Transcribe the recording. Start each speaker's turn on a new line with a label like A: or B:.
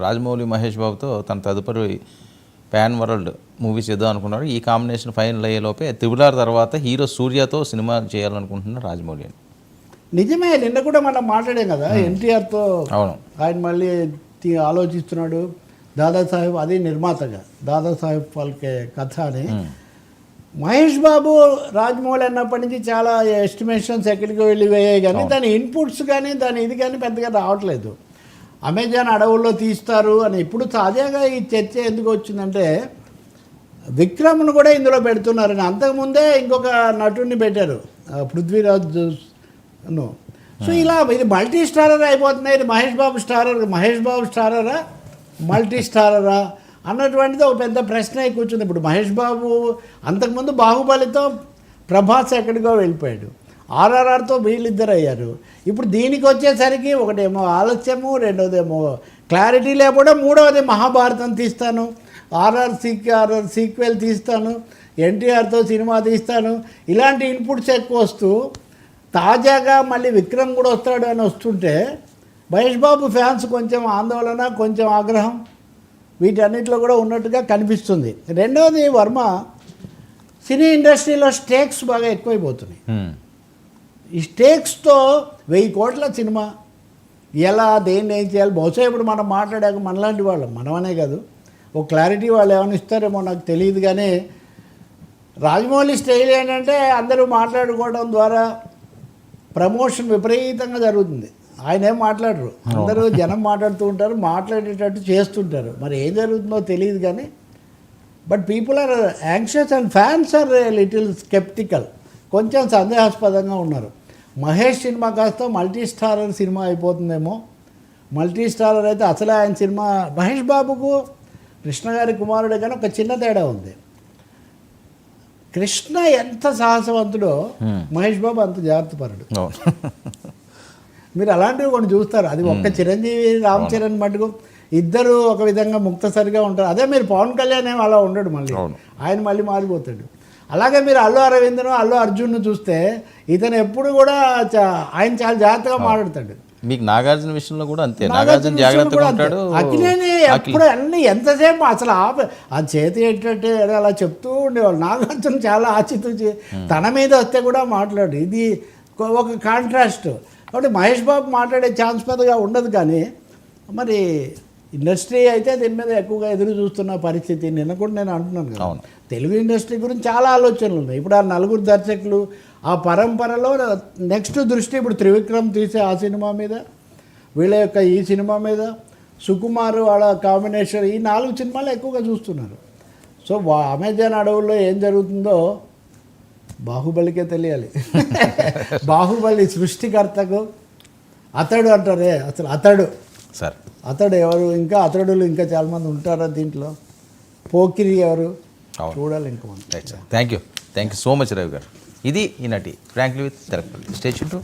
A: రాజమౌళి మహేష్ బాబుతో తన తదుపరి ప్యాన్ వరల్డ్ మూవీ చేద్దాం అనుకున్నారు. ఈ కాంబినేషన్ ఫైనల్ అయ్యేలోపే త్రిబుల్ తర్వాత హీరో సూర్యతో సినిమా చేయాలనుకుంటున్నారు రాజమౌళి అని.
B: నిజమే, నిన్న కూడా మనం మాట్లాడాం కదా ఎన్టీఆర్తో.
A: అవును,
B: ఆయన మళ్ళీ ఆలోచిస్తున్నాడు దాదాసాహెబ్, అది నిర్మాతగా దాదాసాహెబ్ ఫాల్కే కథ అని. మహేష్ బాబు రాజమౌళి అన్నప్పటి నుంచి చాలా ఎస్టిమేషన్స్ ఎక్కడికి వెళ్ళి వేయాయి, కానీ దాని ఇన్పుట్స్ కానీ దాని ఇది కానీ పెద్దగా రావట్లేదు. అమెజాన్ అడవుల్లో తీస్తారు అని ఇప్పుడు తాజాగా ఈ చర్చ ఎందుకు వచ్చిందంటే విక్రమ్ను కూడా ఇందులో పెడుతున్నారని. అంతకుముందే ఇంకొక నటుడిని పెట్టారు, పృథ్వీరాజ్. సో ఇలా ఇది మల్టీ స్టారర్ అయిపోతుంది. ఇది మహేష్ బాబు స్టారరా మల్టీ స్టారరా అన్నటువంటిది ఒక పెద్ద ప్రశ్న కూర్చుంది. ఇప్పుడు మహేష్ బాబు అంతకుముందు బాహుబలితో ప్రభాస్ ఎక్కడికో వెళ్ళిపోయాడు, ఆర్ఆర్ఆర్తో వీళ్ళిద్దరు అయ్యారు. ఇప్పుడు దీనికి వచ్చేసరికి ఒకటేమో ఆలస్యము, రెండోదేమో క్లారిటీ లేకపోవడం, మూడవది మహాభారతం తీస్తాను, ఆర్ఆర్ సీక్వెల్ తీస్తాను, ఎన్టీఆర్తో సినిమా తీస్తాను, ఇలాంటి ఇన్పుట్స్ ఎక్కువ వస్తూ తాజాగా మళ్ళీ విక్రమ్ కూడా వస్తాడు అని వస్తుంటే మహేష్ బాబు ఫ్యాన్స్ కొంచెం ఆందోళన, కొంచెం ఆగ్రహం వీటన్నిటిలో కూడా ఉన్నట్టుగా కనిపిస్తుంది. రెండవది వర్మ, సినీ ఇండస్ట్రీలో స్టేక్స్ బాగా ఎక్కువైపోతున్నాయి. ఈ స్టేక్స్తో 1000 కోట్ల సినిమా ఎలా దేన్ని ఏం చేయాలి, బహుశా ఇప్పుడు మనం మాట్లాడాక మనలాంటి వాళ్ళం, మనమనే కాదు, ఒక క్లారిటీ వాళ్ళు ఏమైనా ఇస్తారేమో నాకు తెలియదు. కానీ రాజమౌళి స్టైల్ ఏంటంటే అందరూ మాట్లాడుకోవడం ద్వారా ప్రమోషన్ విపరీతంగా జరుగుతుంది. ఆయన ఏం మాట్లాడరు, అందరూ జనం మాట్లాడుతూ ఉంటారు, మాట్లాడేటట్టు చేస్తుంటారు. మరి ఏం జరుగుతుందో తెలియదు కానీ but people are anxious and fans are little skeptical, కొంచెం సందేహాస్పదంగా ఉన్నారు. మహేష్ సినిమా కాస్త మల్టీ స్టారర్ సినిమా అయిపోతుందేమో. మల్టీ స్టారర్ అయితే అసలే ఆయన సినిమా, మహేష్ బాబుకు కృష్ణ గారి కుమారుడు కానీ ఒక చిన్న తేడా ఉంది. కృష్ణ ఎంత సాహసవంతుడో మహేష్ బాబు అంత జాగ్రత్తపరుడు. మీరు అలాంటివి కొన్ని చూస్తారు. అది ఒక్క చిరంజీవి రామ్ చరణ్ మటుకు ఇద్దరు ఒక విధంగా ముక్తసరిగా ఉంటారు. అదే మీరు పవన్ కళ్యాణ్ ఏమో అలా ఉండడు, మళ్ళీ ఆయన మళ్ళీ మారిపోతాడు. అలాగే మీరు అల్లు అరవింద్ను, అల్లు అర్జున్ను చూస్తే ఇతను ఎప్పుడు కూడా ఆయన చాలా జాగ్రత్తగా మాట్లాడతాడు.
A: మీకు నాగార్జున విషయంలో కూడా అంతే, నాగార్జున జాగ్రత్తగా ఉంటాడు.
B: అఖిలేని ఎప్పుడు అన్ని ఎంతసేపు అసలు ఆ చేతి ఏంటంటే అలా చెప్తూ ఉండేవాళ్ళు. నాగార్జున చాలా ఆచితూచి తన మీద వస్తే కూడా మాట్లాడు. ఇది ఒక కాంట్రాస్ట్. కాబట్టి మహేష్ బాబు మాట్లాడే ఛాన్స్ పెద్దగా ఉండదు. కానీ మరి ఇండస్ట్రీ అయితే దీని మీద ఎక్కువగా ఎదురు చూస్తున్న పరిస్థితి. నిన్న కూడా నేను అంటున్నాను కదా, తెలుగు ఇండస్ట్రీ గురించి చాలా ఆలోచనలు ఉన్నాయి. ఇప్పుడు ఆ నలుగురు దర్శకులు ఆ పరంపరలో నెక్స్ట్ దృష్టి ఇప్పుడు త్రివిక్రమ్ తీసే ఆ సినిమా మీద, వీళ్ళ యొక్క ఈ సినిమా మీద, సుకుమార్ వాళ్ళ కాంబినేషన్, ఈ 4 సినిమాలు ఎక్కువగా చూస్తున్నారు. సో అమెజాన్ అడవుల్లో ఏం జరుగుతుందో బాహుబలికే తెలియాలి. బాహుబలి సృష్టికర్తకు అతడు అంటారే, అసలు అతడు ఎవరు, ఇంకా అతడులు ఇంకా చాలామంది ఉంటారా దీంట్లో, పోకిరి ఎవరు చూడాలి ఇంకొంత.
A: Thank you so much Ravi గారు. ఇది ఈనాటి frankly with Terapalli. Stay tuned.